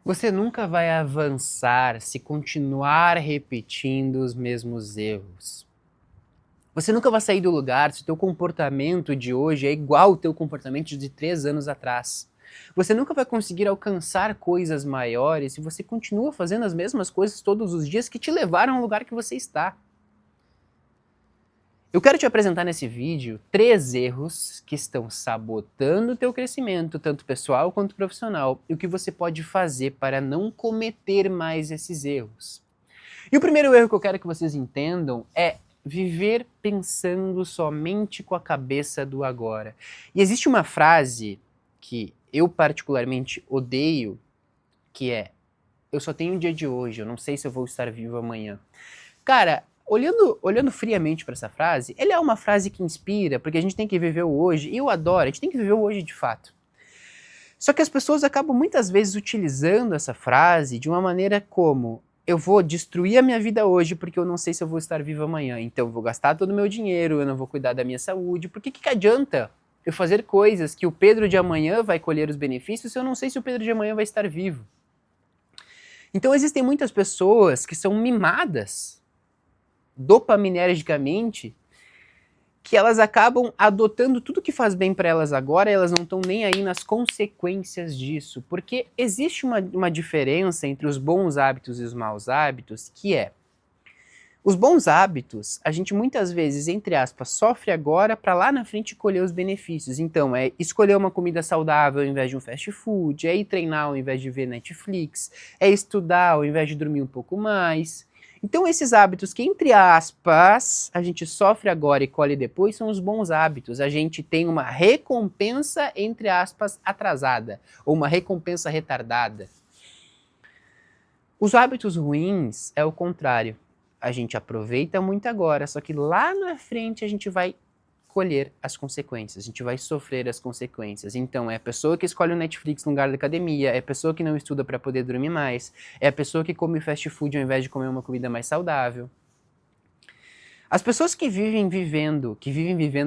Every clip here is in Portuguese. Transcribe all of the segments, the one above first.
Você nunca vai avançar se continuar repetindo os mesmos erros. Você nunca vai sair do lugar se o teu comportamento de hoje é igual ao teu comportamento de 3 anos atrás. Você nunca vai conseguir alcançar coisas maiores se você continua fazendo as mesmas coisas todos os dias que te levaram ao lugar que você está. Eu quero te apresentar nesse vídeo 3 erros que estão sabotando o teu crescimento, tanto pessoal quanto profissional, e o que você pode fazer para não cometer mais esses erros. E o primeiro erro que eu quero que vocês entendam é viver pensando somente com a cabeça do agora. E existe uma frase que eu particularmente odeio, que é: eu só tenho o dia de hoje, eu não sei se eu vou estar vivo amanhã. Cara, olhando friamente para essa frase, ela é uma frase que inspira, porque a gente tem que viver o hoje, e eu adoro, a gente tem que viver o hoje de fato. Só que as pessoas acabam muitas vezes utilizando essa frase de uma maneira como: eu vou destruir a minha vida hoje porque eu não sei se eu vou estar vivo amanhã, então eu vou gastar todo o meu dinheiro, eu não vou cuidar da minha saúde, por que adianta eu fazer coisas que o Pedro de amanhã vai colher os benefícios se eu não sei se o Pedro de amanhã vai estar vivo? Então existem muitas pessoas que são mimadas dopaminergicamente, que elas acabam adotando tudo que faz bem para elas agora e elas não estão nem aí nas consequências disso, porque existe uma diferença entre os bons hábitos e os maus hábitos, que é: os bons hábitos, a gente muitas vezes, entre aspas, sofre agora para lá na frente colher os benefícios. Então, é escolher uma comida saudável ao invés de um fast food, é ir treinar ao invés de ver Netflix, é estudar ao invés de dormir um pouco mais. Então, esses hábitos que, entre aspas, a gente sofre agora e colhe depois, são os bons hábitos. A gente tem uma recompensa, entre aspas, atrasada, ou uma recompensa retardada. Os hábitos ruins é o contrário. A gente aproveita muito agora, só que lá na frente a gente vai colher as consequências, a gente vai sofrer as consequências. Então, é a pessoa que escolhe o Netflix no lugar da academia, é a pessoa que não estuda para poder dormir mais, é a pessoa que come fast food ao invés de comer uma comida mais saudável. As pessoas que vivem vivendo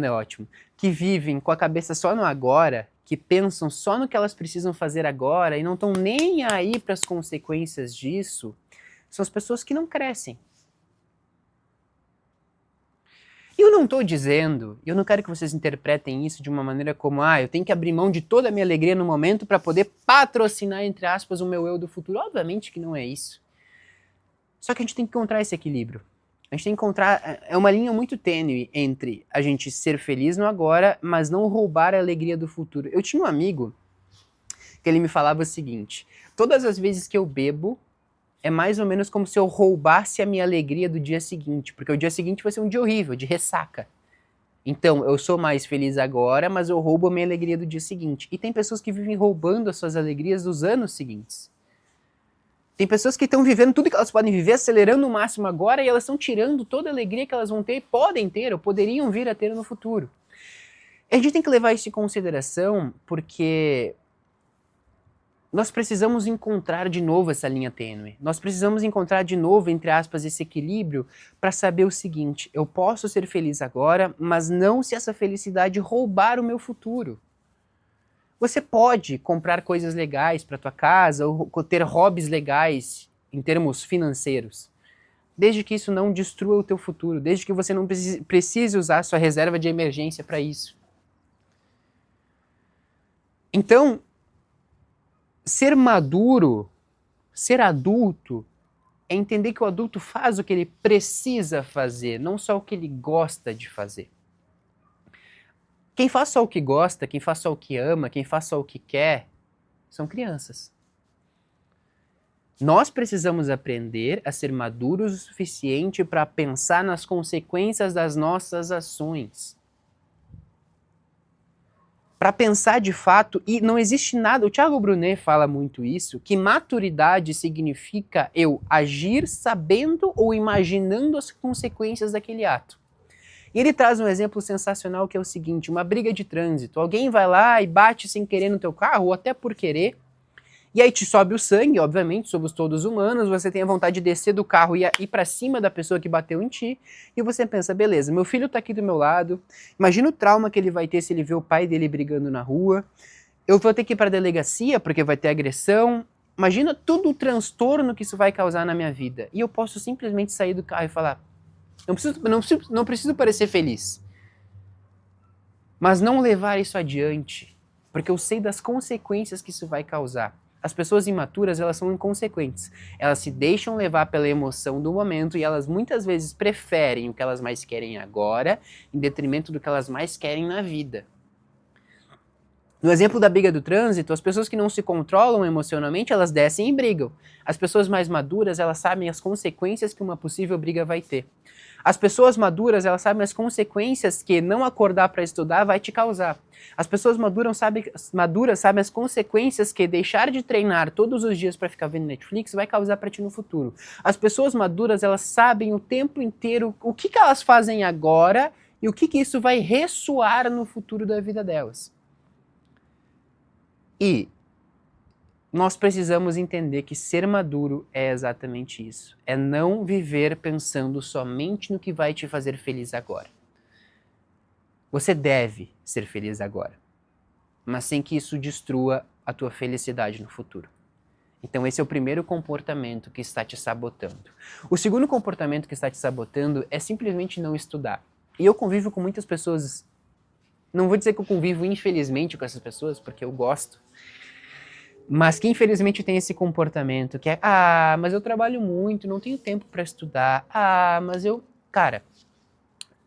é ótimo, que vivem com a cabeça só no agora, que pensam só no que elas precisam fazer agora e não estão nem aí para as consequências disso, são as pessoas que não crescem. Eu não estou dizendo, eu não quero que vocês interpretem isso de uma maneira como: eu tenho que abrir mão de toda a minha alegria no momento para poder patrocinar, entre aspas, o meu eu do futuro. Obviamente que não é isso. Só que a gente tem que encontrar esse equilíbrio. A gente tem que encontrar, é uma linha muito tênue entre a gente ser feliz no agora, mas não roubar a alegria do futuro. Eu tinha um amigo que ele me falava o seguinte: todas as vezes que eu bebo, é mais ou menos como se eu roubasse a minha alegria do dia seguinte, porque o dia seguinte vai ser um dia horrível, de ressaca. Então, eu sou mais feliz agora, mas eu roubo a minha alegria do dia seguinte. E tem pessoas que vivem roubando as suas alegrias dos anos seguintes. Tem pessoas que estão vivendo tudo que elas podem viver, acelerando o máximo agora, e elas estão tirando toda a alegria que elas vão ter, podem ter, ou poderiam vir a ter no futuro. A gente tem que levar isso em consideração, porque nós precisamos encontrar de novo essa linha tênue. Nós precisamos encontrar de novo, entre aspas, esse equilíbrio para saber o seguinte: eu posso ser feliz agora, mas não se essa felicidade roubar o meu futuro. Você pode comprar coisas legais para tua casa ou ter hobbies legais em termos financeiros, desde que isso não destrua o teu futuro, desde que você não precise usar a sua reserva de emergência para isso. Então, ser maduro, ser adulto, é entender que o adulto faz o que ele precisa fazer, não só o que ele gosta de fazer. Quem faz só o que gosta, quem faz só o que ama, quem faz só o que quer, são crianças. Nós precisamos aprender a ser maduros o suficiente para pensar nas consequências das nossas ações. Para pensar de fato, e não existe nada, o Thiago Brunet fala muito isso, que maturidade significa eu agir sabendo ou imaginando as consequências daquele ato. E ele traz um exemplo sensacional que é o seguinte: uma briga de trânsito, alguém vai lá e bate sem querer no teu carro, ou até por querer, e aí te sobe o sangue, obviamente, somos todos humanos, você tem a vontade de descer do carro e ir para cima da pessoa que bateu em ti, e você pensa: beleza, meu filho tá aqui do meu lado, imagina o trauma que ele vai ter se ele vê o pai dele brigando na rua, eu vou ter que ir para a delegacia porque vai ter agressão, Imagina todo o transtorno que isso vai causar na minha vida. E eu posso simplesmente sair do carro e falar, não preciso parecer feliz, mas não levar isso adiante, porque eu sei das consequências que isso vai causar. As pessoas imaturas, elas são inconsequentes. Elas se deixam levar pela emoção do momento e elas muitas vezes preferem o que elas mais querem agora, em detrimento do que elas mais querem na vida. No exemplo da briga do trânsito, as pessoas que não se controlam emocionalmente, elas descem e brigam. As pessoas mais maduras, elas sabem as consequências que uma possível briga vai ter. As pessoas maduras, elas sabem as consequências que não acordar para estudar vai te causar. As pessoas maduras sabem as consequências que deixar de treinar todos os dias para ficar vendo Netflix vai causar para ti no futuro. As pessoas maduras, elas sabem o tempo inteiro o que elas fazem agora e o que isso vai ressoar no futuro da vida delas. E nós precisamos entender que ser maduro é exatamente isso. É não viver pensando somente no que vai te fazer feliz agora. Você deve ser feliz agora, mas sem que isso destrua a tua felicidade no futuro. Então esse é o primeiro comportamento que está te sabotando. O segundo comportamento que está te sabotando é simplesmente não estudar. E eu convivo com muitas pessoas, não vou dizer que eu convivo infelizmente com essas pessoas, porque eu gosto, mas que infelizmente tem esse comportamento que é, mas eu trabalho muito, não tenho tempo para estudar, mas eu... Cara,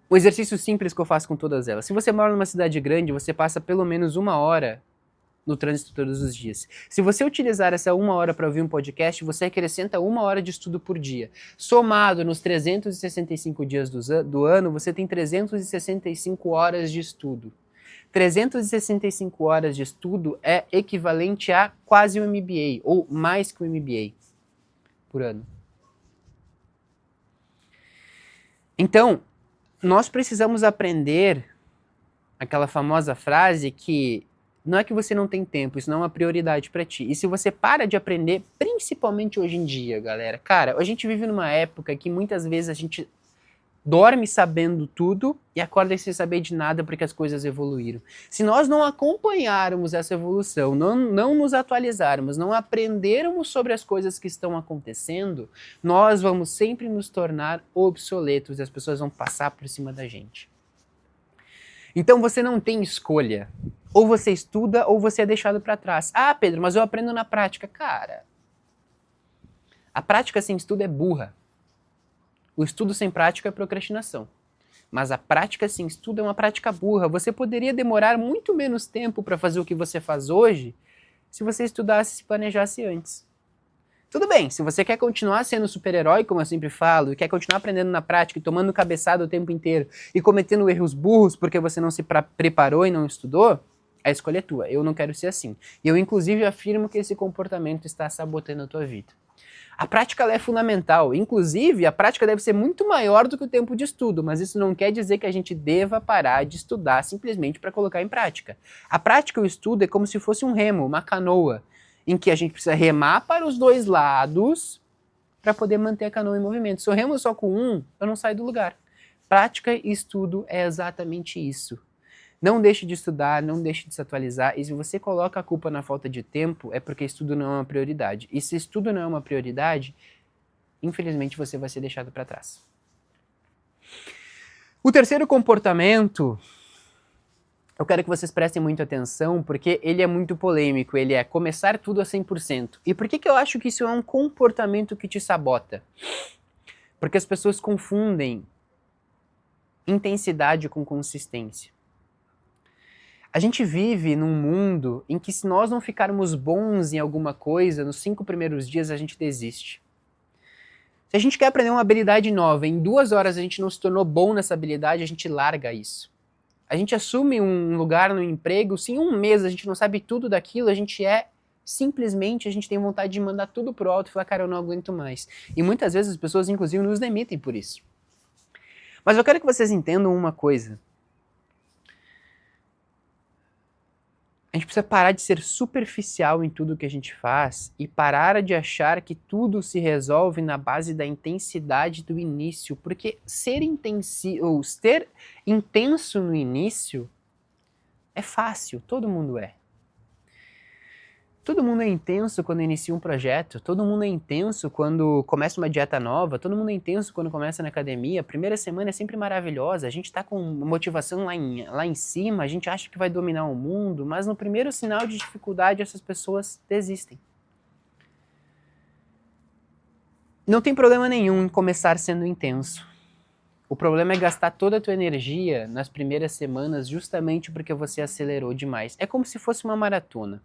o exercício simples que eu faço com todas elas, se você mora numa cidade grande, você passa pelo menos 1 hora no trânsito todos os dias. Se você utilizar essa 1 hora para ouvir um podcast, você acrescenta 1 hora de estudo por dia. Somado nos 365 dias do ano, você tem 365 horas de estudo. 365 horas de estudo é equivalente a quase um MBA, ou mais que um MBA por ano. Então, nós precisamos aprender aquela famosa frase que não é que você não tem tempo, isso não é uma prioridade para ti. E se você para de aprender, principalmente hoje em dia, galera, cara, a gente vive numa época que muitas vezes a gente dorme sabendo tudo e acorda sem saber de nada porque as coisas evoluíram. Se nós não acompanharmos essa evolução, não nos atualizarmos, não aprendermos sobre as coisas que estão acontecendo, nós vamos sempre nos tornar obsoletos e as pessoas vão passar por cima da gente. Então você não tem escolha. Ou você estuda ou você é deixado para trás. Pedro, mas eu aprendo na prática. Cara, a prática sem estudo é burra. O estudo sem prática é procrastinação. Mas a prática sem estudo é uma prática burra. Você poderia demorar muito menos tempo para fazer o que você faz hoje se você estudasse e se planejasse antes. Tudo bem, se você quer continuar sendo super-herói, como eu sempre falo, e quer continuar aprendendo na prática e tomando cabeçada o tempo inteiro e cometendo erros burros porque você não se preparou e não estudou, a escolha é tua. Eu não quero ser assim. E eu, inclusive, afirmo que esse comportamento está sabotando a tua vida. A prática ela é fundamental, inclusive a prática deve ser muito maior do que o tempo de estudo, mas isso não quer dizer que a gente deva parar de estudar simplesmente para colocar em prática. A prática e o estudo é como se fosse um remo, uma canoa, em que a gente precisa remar para os dois lados para poder manter a canoa em movimento. Se eu remo só com um, eu não saio do lugar. Prática e estudo é exatamente isso. Não deixe de estudar, não deixe de se atualizar, e se você coloca a culpa na falta de tempo, é porque estudo não é uma prioridade. E se estudo não é uma prioridade, infelizmente você vai ser deixado para trás. O terceiro comportamento, eu quero que vocês prestem muita atenção, porque ele é muito polêmico, ele é começar tudo a 100%. E por que eu acho que isso é um comportamento que te sabota? Porque as pessoas confundem intensidade com consistência. A gente vive num mundo em que se nós não ficarmos bons em alguma coisa, nos 5 primeiros dias a gente desiste. Se a gente quer aprender uma habilidade nova, em 2 horas a gente não se tornou bom nessa habilidade, a gente larga isso. A gente assume um lugar no emprego, se em 1 mês a gente não sabe tudo daquilo, a gente simplesmente, a gente tem vontade de mandar tudo pro alto e falar, cara, eu não aguento mais. E muitas vezes as pessoas, inclusive, nos demitem por isso. Mas eu quero que vocês entendam uma coisa. A gente precisa parar de ser superficial em tudo que a gente faz e parar de achar que tudo se resolve na base da intensidade do início, porque ser intenso no início é fácil, todo mundo é. Todo mundo é intenso quando inicia um projeto, todo mundo é intenso quando começa uma dieta nova, todo mundo é intenso quando começa na academia. A primeira semana é sempre maravilhosa, a gente tá com motivação lá em cima, a gente acha que vai dominar o mundo, mas no primeiro sinal de dificuldade essas pessoas desistem. Não tem problema nenhum em começar sendo intenso. O problema é gastar toda a tua energia nas primeiras semanas justamente porque você acelerou demais. É como se fosse uma maratona.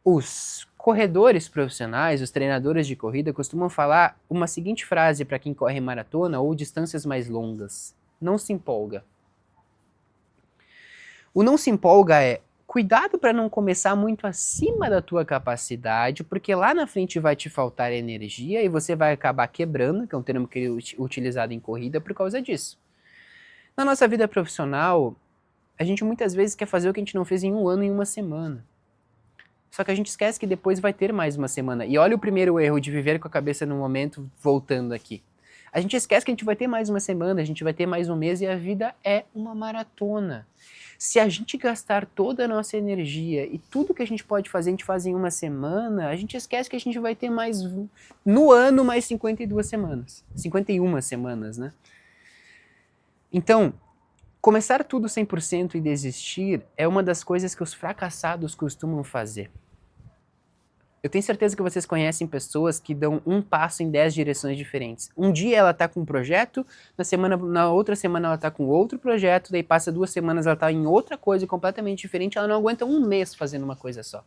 Os corredores profissionais, os treinadores de corrida costumam falar uma seguinte frase para quem corre maratona ou distâncias mais longas: não se empolga. O não se empolga é cuidado para não começar muito acima da tua capacidade, porque lá na frente vai te faltar energia e você vai acabar quebrando, que é um termo que é utilizado em corrida por causa disso. Na nossa vida profissional, a gente muitas vezes quer fazer o que a gente não fez em um ano, em uma semana. Só que a gente esquece que depois vai ter mais uma semana. E olha o primeiro erro de viver com a cabeça no momento, voltando aqui. A gente esquece que a gente vai ter mais uma semana, a gente vai ter mais um mês e a vida é uma maratona. Se a gente gastar toda a nossa energia e tudo que a gente pode fazer, a gente faz em uma semana, a gente esquece que a gente vai ter mais, no ano, mais 52 semanas. 51 semanas, né? Então, começar tudo 100% e desistir é uma das coisas que os fracassados costumam fazer. Eu tenho certeza que vocês conhecem pessoas que dão um passo em 10 direções diferentes. Um dia ela está com um projeto, na outra semana ela está com outro projeto, daí passa 2 semanas ela está em outra coisa completamente diferente, ela não aguenta um mês fazendo uma coisa só.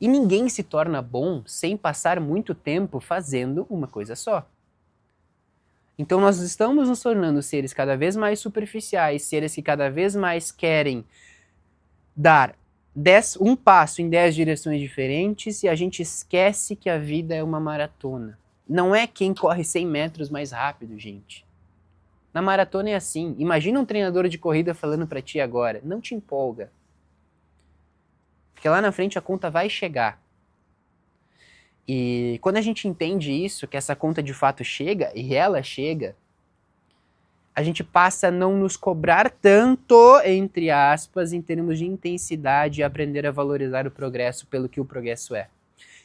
E ninguém se torna bom sem passar muito tempo fazendo uma coisa só. Então nós estamos nos tornando seres cada vez mais superficiais, seres que cada vez mais querem dar um passo em 10 direções diferentes e a gente esquece que a vida é uma maratona. Não é quem corre 100 metros mais rápido, gente. Na maratona é assim. Imagina um treinador de corrida falando pra ti agora, não te empolga. Porque lá na frente a conta vai chegar. E quando a gente entende isso, que essa conta de fato chega, e ela chega, a gente passa a não nos cobrar tanto, entre aspas, em termos de intensidade e aprender a valorizar o progresso pelo que o progresso é.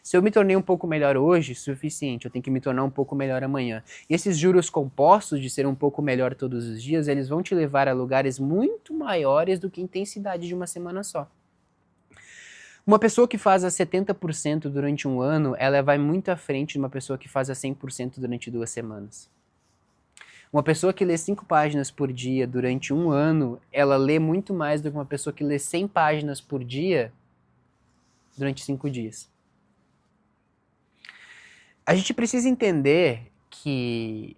Se eu me tornei um pouco melhor hoje, suficiente, eu tenho que me tornar um pouco melhor amanhã. E esses juros compostos de ser um pouco melhor todos os dias, eles vão te levar a lugares muito maiores do que a intensidade de uma semana só. Uma pessoa que faz a 70% durante um ano, ela vai muito à frente de uma pessoa que faz a 100% durante 2 semanas. Uma pessoa que lê 5 páginas por dia durante um ano, ela lê muito mais do que uma pessoa que lê 100 páginas por dia durante 5 dias. A gente precisa entender que,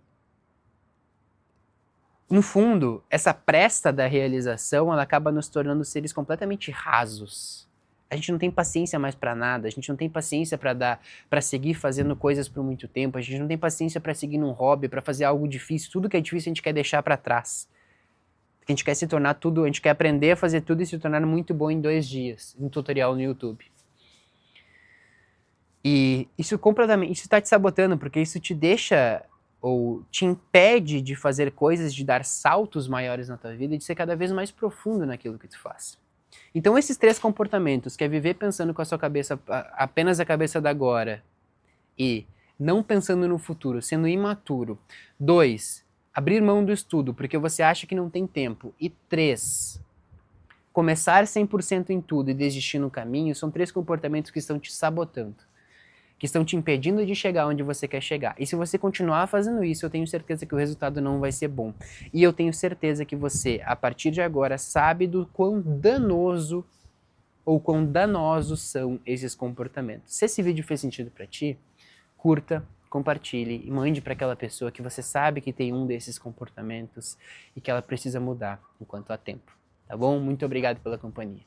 no fundo, essa pressa da realização, ela acaba nos tornando seres completamente rasos. A gente não tem paciência mais para nada, a gente não tem paciência para seguir fazendo coisas por muito tempo, a gente não tem paciência para seguir num hobby, para fazer algo difícil, tudo que é difícil a gente quer deixar para trás. A gente quer se tornar tudo, a gente quer aprender a fazer tudo e se tornar muito bom em 2 dias, um tutorial no YouTube. E isso está te sabotando, porque isso te deixa ou te impede de fazer coisas, de dar saltos maiores na tua vida e de ser cada vez mais profundo naquilo que tu faz. Então esses 3 comportamentos, que é viver pensando com a sua cabeça, apenas a cabeça da agora, e não pensando no futuro, sendo imaturo. 2, abrir mão do estudo, porque você acha que não tem tempo. E 3, começar 100% em tudo e desistir no caminho, são 3 comportamentos que estão te sabotando, que estão te impedindo de chegar onde você quer chegar. E se você continuar fazendo isso, eu tenho certeza que o resultado não vai ser bom. E eu tenho certeza que você, a partir de agora, sabe do quão danoso ou quão danosos são esses comportamentos. Se esse vídeo fez sentido para ti, curta, compartilhe e mande para aquela pessoa que você sabe que tem um desses comportamentos e que ela precisa mudar enquanto há tempo. Tá bom? Muito obrigado pela companhia.